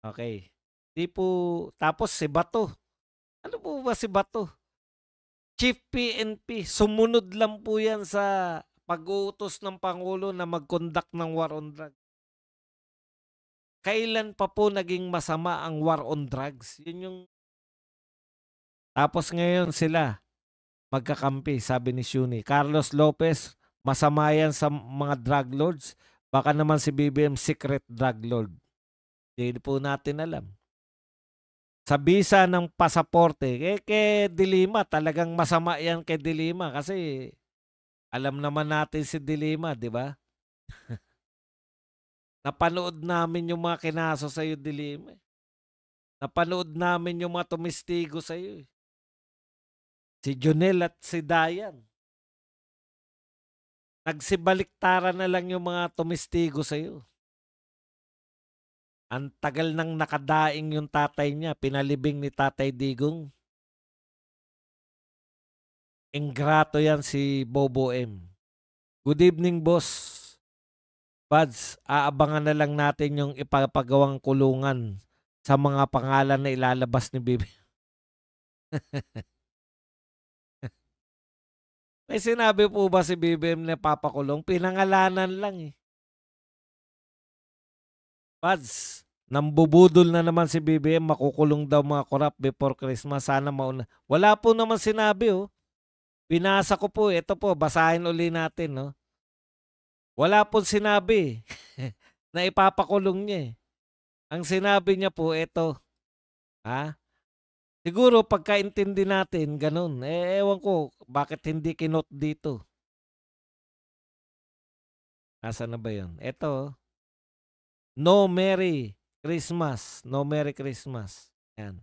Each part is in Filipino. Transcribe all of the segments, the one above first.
Okay. Di po, tapos si Bato. Ano po ba si Bato? Chief PNP. Sumunod lang po yan sa pag-uutos ng Pangulo na mag-conduct ng war on drugs. Kailan pa po naging masama ang war on drugs? Yun yung... Tapos ngayon sila, magkakampi, sabi ni Shuni. Carlos Lopez, masama yan sa mga drug lords. Baka naman si BBM secret drug lord. Hindi po natin alam. Sa bisa ng pasaporte, kay Dilima, talagang masama yan kay Dilima kasi alam naman natin si Dilima, di ba? Napanood namin yung mga kinaso sa'yo, Dilima. Napanood namin yung mga tumistigo sa'yo. Si Jonel at si Dayan. Nagsibaliktaran na lang yung mga tumistigo sa'yo. Ang tagal nang nakadaing yung tatay niya, pinalibing ni Tatay Digong. Ingrato yan si Bobo M. Good evening, boss. Buds, aabangan na lang natin yung ipapagawang kulungan sa mga pangalan na ilalabas ni Bibi. May sinabi po ba si BBM na papakulong? Pinangalanan lang eh. Buds, nambubudol na naman si BBM, makukulong daw mga korap before Christmas. Sana mauna. Wala po naman sinabi oh. Binasa ko po, ito po, basahin uli natin no. Wala po sinabi na ipapakulong niya eh. Ang sinabi niya po, ito, ha? Siguro pagkaintindi natin, ganun. Ewan ko, bakit hindi kinot dito? Asa na ba yun? Ito, no Merry Christmas. No Merry Christmas. Yan.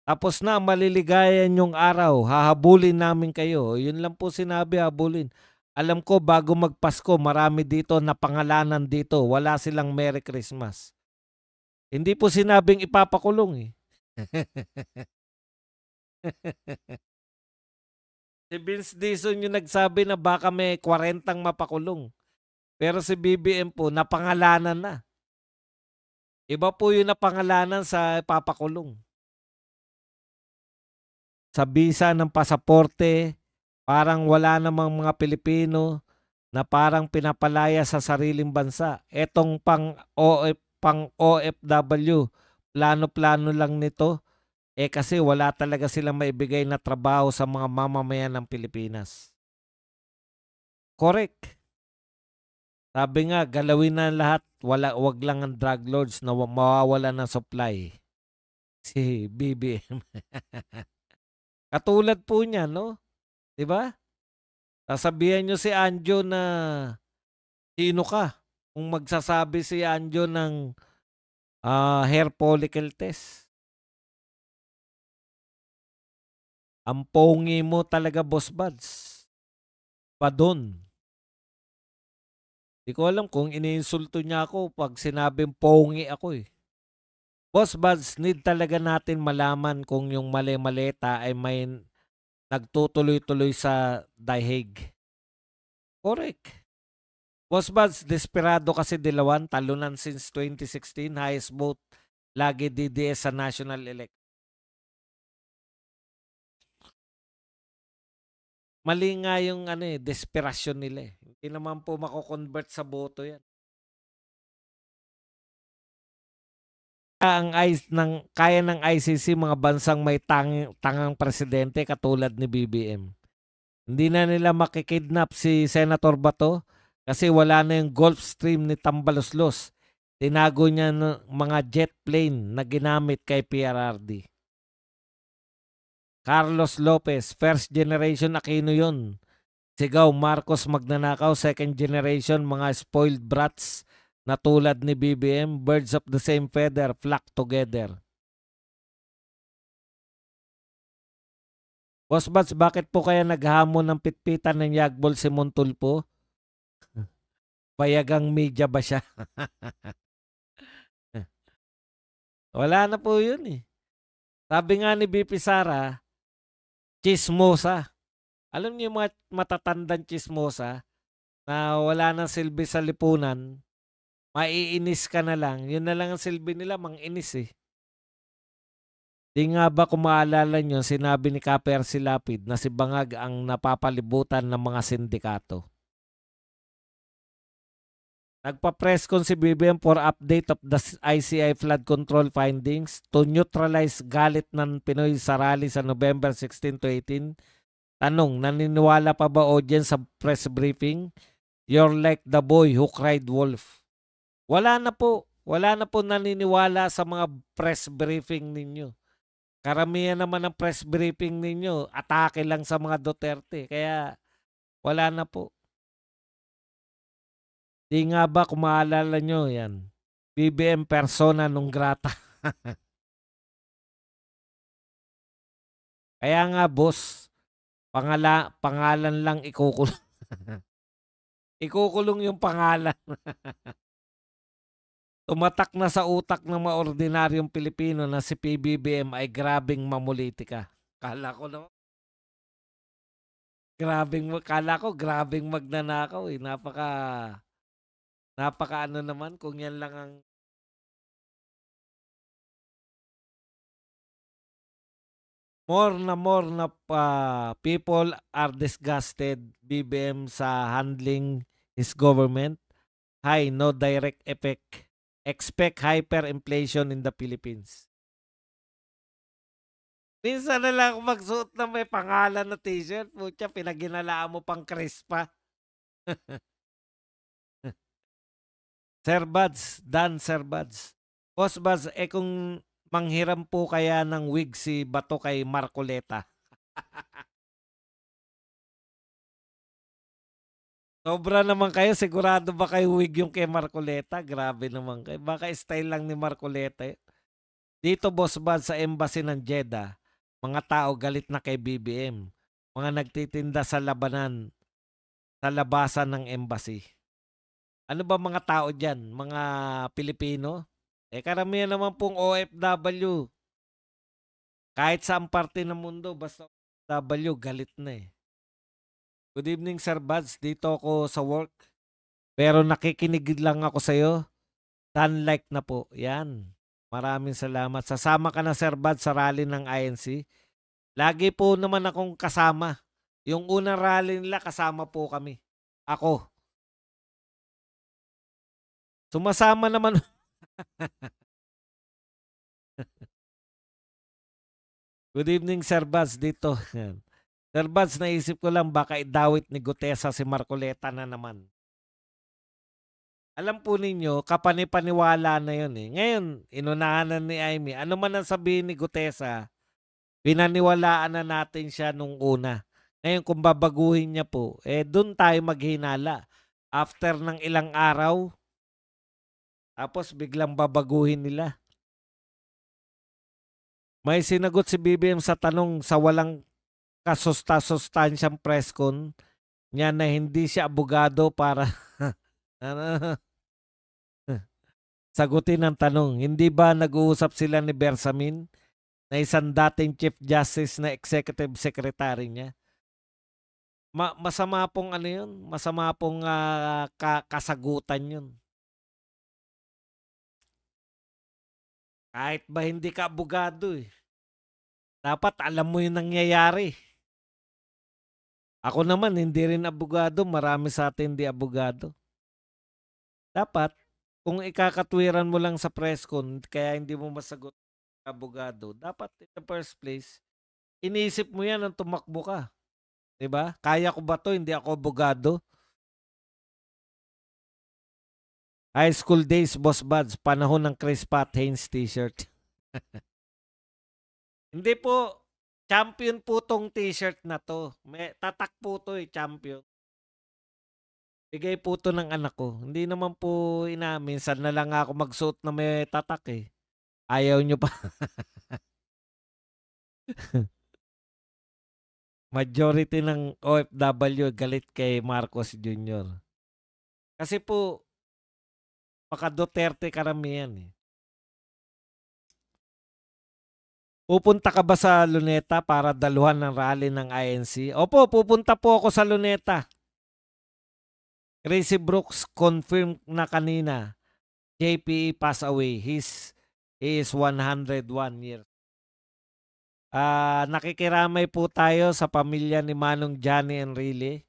Tapos na, maliligayan yung araw. Hahabulin namin kayo. Yun lang po sinabi, habulin. Alam ko, bago magpasko, marami dito na pangalanan dito. Wala silang Merry Christmas. Hindi po sinabing ipapakulong eh. Si Vince Dizon yung nagsabi na baka may 40 mapakulong. Pero si BBM po, napangalanan na. Iba po yung napangalanan sa papakulong. Sa bisa ng pasaporte, parang wala namang mga Pilipino na parang pinapalaya sa sariling bansa. Etong pang OFW, plano-plano lang nito. Kasi wala talaga silang maibigay na trabaho sa mga mamamayan ng Pilipinas. Correct. Sabi nga, galawin na lahat, wag lang ang drug lords na mawawala ng supply. Si BBM. Katulad po niya, no? 'Di ba? Sasabihan nyo si Anjo na sino ka? Kung magsasabi si Anjo ng hair follicle test. Ang pongi mo talaga, Boss Buds. Padon. Di ko alam kung iniinsulto niya ako pag sinabing pongi ako eh. Boss Buds, need talaga natin malaman kung yung mali-maleta ay may nagtutuloy-tuloy sa dahig. Correct. Boss Buds, desperado kasi Dilawan, talunan since 2016, highest vote, lagi DDS sa national elect. Mali nga yung desperasyon nila eh. Hindi naman po mako-convert sa boto yan. Kaya ng ICC mga bansang may tangang presidente katulad ni BBM. Hindi na nila makikidnap si Senator Bato kasi wala na yung Gulfstream ni Tambaloslos. Tinago niya ng mga jet plane na ginamit kay PRRD. Carlos Lopez, first generation Aquino yun. Sigaw, Marcos magnanakaw, second generation, mga spoiled brats na tulad ni BBM, birds of the same feather, flock together. Boss Bats, bakit po kaya naghamon ng pitpitan ng yagbol si Montulpo? Payagang media ba siya? Wala na po yun eh. Sabi nga ni BP Sara, chismosa. Alam niyo yung mga matatandang chismosa na wala nang silbi sa lipunan, maiinis ka na lang. Yun na lang ang silbi nila, mang-inis eh. Di nga ba kung maalala nyo, sinabi ni Ka-Percy Lapid na si Bangag ang napapalibutan ng mga sindikato. Nagpa-press con si BBM for update of the ICI flood control findings to neutralize galit ng Pinoy sa rally sa November 16 to 18. Tanong, naniniwala pa ba audience sa press briefing? You're like the boy who cried wolf. Wala na po. Wala na po naniniwala sa mga press briefing ninyo. Karamihan naman ng press briefing ninyo, atake lang sa mga Duterte. Kaya wala na po. Di nga ba kung maalala nyo yan? BBM persona non grata. Kaya nga boss, pangalan lang ikukulong. Ikukulong yung pangalan. Tumatak na sa utak ng mga ordinaryong Pilipino na si PBBM ay grabing mamulitika. Kala ko grabing magnanakaw eh. Napaka ano naman kung yan lang ang more na people are disgusted BBM sa handling his government. High, no direct effect. Expect hyperinflation in the Philippines. Minsan na lang ako magsuot na may pangalan na t-shirt. Pucha, pinaginalaan mo pang crispa. Sir Buds, Dan Sir Buds. Boss Buds, kung manghiram po kaya ng wig si Bato kay Marcoleta. Sobra naman kayo. Sigurado ba kayo wig yung kay Marcoleta? Grabe naman kayo. Baka style lang ni Marcoleta. Dito, Boss Buds, sa embassy ng Jeddah, mga tao galit na kay BBM. Mga nagtitinda sa labanan, sa labasan ng embassy. Ano ba mga tao dyan? Mga Pilipino? Karamihan naman pong OFW. Kahit saan parte ng mundo, basta OFW, galit na eh. Good evening, Sir Buds. Dito ako sa work. Pero nakikinig lang ako sa'yo. Like na po. Yan. Maraming salamat. Sasama ka na, Sir Buds, sa rally ng INC. Lagi po naman akong kasama. Yung unang rally nila, kasama po kami. Ako. Sumasama naman. Good evening, Sir Buds. Dito. Yan. Sir Buds, naisip ko lang baka idawit ni Gutesa si Marcoleta na naman. Alam po ninyo, kapanipaniwala na yun eh. Ngayon, inunahan na ni Amy. Ano man ang sabihin ni Gutesa, pinaniwalaan na natin siya nung una. Ngayon, kung babaguhin niya po, dun tayo maghinala. After ng ilang araw, tapos biglang babaguhin nila. May sinagot si BBM sa tanong sa walang kasusta-sustansyang press con niya na hindi siya abogado para sagutin ang tanong. Hindi ba nag-uusap sila ni Bersamin na isang dating Chief Justice na Executive Secretary niya? Masama pong ano yun? Masama pong kasagutan yun. Kahit ba hindi ka abogado eh. Dapat alam mo yung nangyayari. Ako naman, hindi rin abogado. Marami sa atin hindi abogado. Dapat, kung ikakatwiran mo lang sa press con, kaya hindi mo masagot abogado, dapat in the first place, iniisip mo yan nang tumakbo ka. Diba? Kaya ko ba to? Hindi ako abogado. High school days, Boss Buds, panahon ng Chris Pat Haynes t-shirt. Hindi po, champion po tong t-shirt na to. May tatak po to eh, champion. Bigay po to ng anak ko. Hindi naman po minsan na lang ako magsuot na may tatak eh. Ayaw nyo pa. Majority ng OFW galit kay Marcos Jr. Kasi po, baka Duterte karamihan eh. Pupunta ka ba sa Luneta para daluhan ng rally ng INC? Opo, pupunta po ako sa Luneta. Crazy Brooks confirm na kanina JPE passed away. He is 101 years. Nakikiramay po tayo sa pamilya ni Manong Johnny Enrile.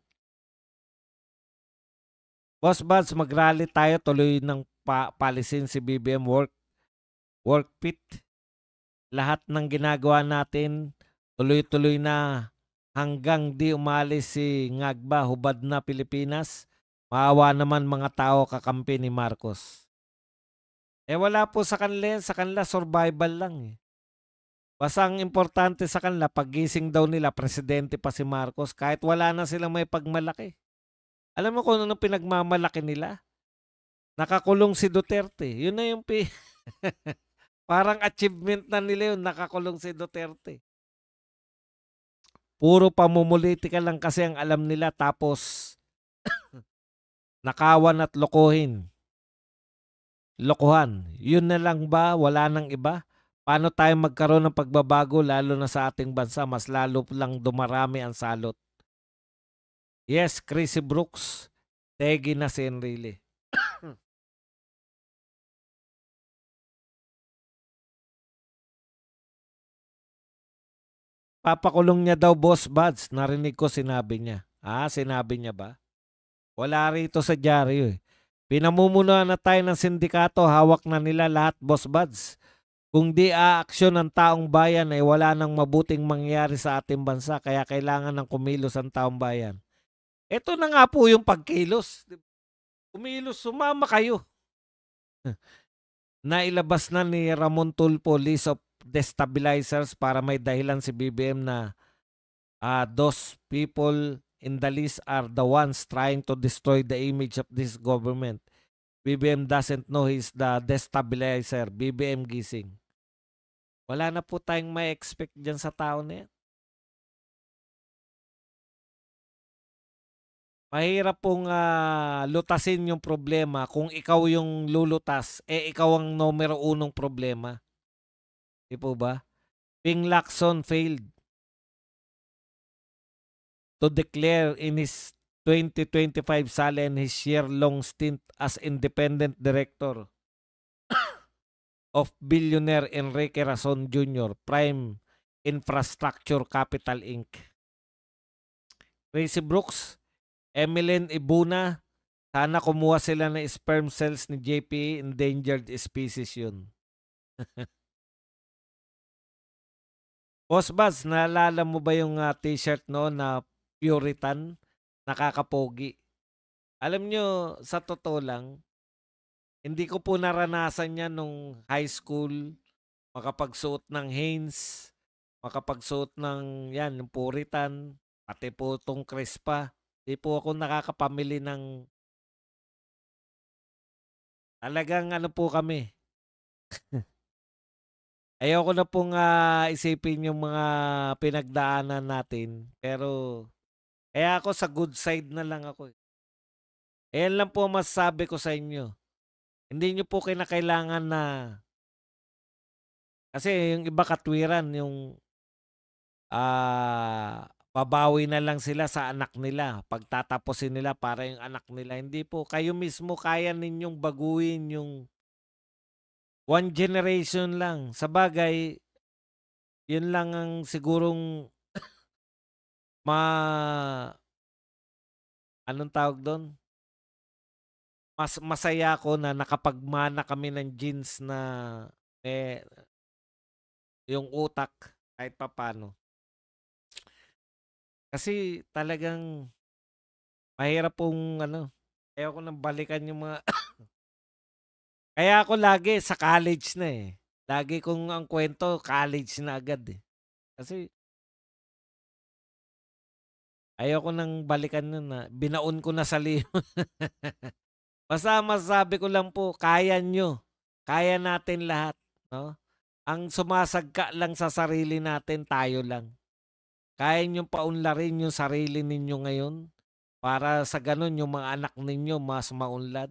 Boss Buds, mag-rally tayo, tuloy ng palisin si BBM work pit. Lahat ng ginagawa natin, tuloy-tuloy na hanggang di umalis si Ngagba, hubad na Pilipinas. Maawa naman mga tao kakampi ni Marcos. Wala po sa kanila survival lang eh. Basta ang importante sa kanila, paggising daw nila, presidente pa si Marcos, kahit wala na silang may pagmalaki. Alam mo kung ano pinagmamalaki nila? Nakakulong si Duterte. Yun na yung parang achievement na nila yun, nakakulong si Duterte. Puro pamumulitika lang kasi ang alam nila, tapos nakawan at lokohan. Yun na lang ba? Wala nang iba? Paano tayo magkaroon ng pagbabago lalo na sa ating bansa? Mas lalo lang dumarami ang salot. Yes, Chrissy Brooks, tegi na si Enrile. Papakulong niya daw, Boss Buds. Narinig ko sinabi niya. Sinabi niya ba? Wala rito sa dyaryo eh. Pinamumunuan na tayo ng sindikato, hawak na nila lahat, Boss Buds. Kung di aaksyon ng taong bayan ay wala nang mabuting mangyari sa ating bansa, kaya kailangan ng kumilos ang taong bayan. Ito na nga po yung pagkilos. Kumilos, sumama kayo. Nailabas na ni Ramon Tulfo list of destabilizers para may dahilan si BBM na those people in the list are the ones trying to destroy the image of this government. BBM doesn't know he's the destabilizer. BBM gising. Wala na po tayong may expect dyan sa tao na yan. Mahirap pong lutasin yung problema kung ikaw yung lulutas, ikaw ang numero unong problema. Di po ba? Ping Lacson failed to declare in his 2025 sala and his year-long stint as independent director of billionaire Enrique Razon Jr., Prime Infrastructure Capital Inc. Tracy Brooks, Emeline Ibuna, sana kumuha sila ng sperm cells ni JP, endangered species yun. Boss Buzz, naalala mo ba yung t-shirt noon na Puritan? Nakakapogi. Alam nyo, sa totoo lang, hindi ko po naranasan yan nung high school, makapagsuot ng Hanes, makapagsuot ng yan, yung Puritan, pati po itong Crespa. Hindi po ako nakakapamili ng talagang ano po kami. Ayoko na pong isipin yung mga pinagdaanan natin. Pero kaya ako sa good side na lang ako. Ayan lang po masasabi ko sa inyo. Hindi nyo po kinakailangan na kasi yung iba katwiran, yung babawi na lang sila sa anak nila. Pagtatapusin nila para yung anak nila. Hindi po. Kayo mismo kaya ninyong baguhin yung one generation lang. Sa bagay, yun lang ang sigurong anong tawag doon? Mas masaya ako na nakapagmana kami ng genes na yung utak kahit papano. Kasi talagang mahirap pong ayaw ko nang balikan yung mga kaya ako lagi sa college na eh. Lagi kong ang kwento college na agad eh. Kasi ayaw ko nang balikan nun na binaon ko na sa liyon. Basta masasabi ko lang po, kaya nyo. Kaya natin lahat. No? Ang sumasagka lang sa sarili natin, tayo lang. Kaya nyo paunlarin yung sarili ninyo ngayon para sa ganun yung mga anak ninyo mas maunlad.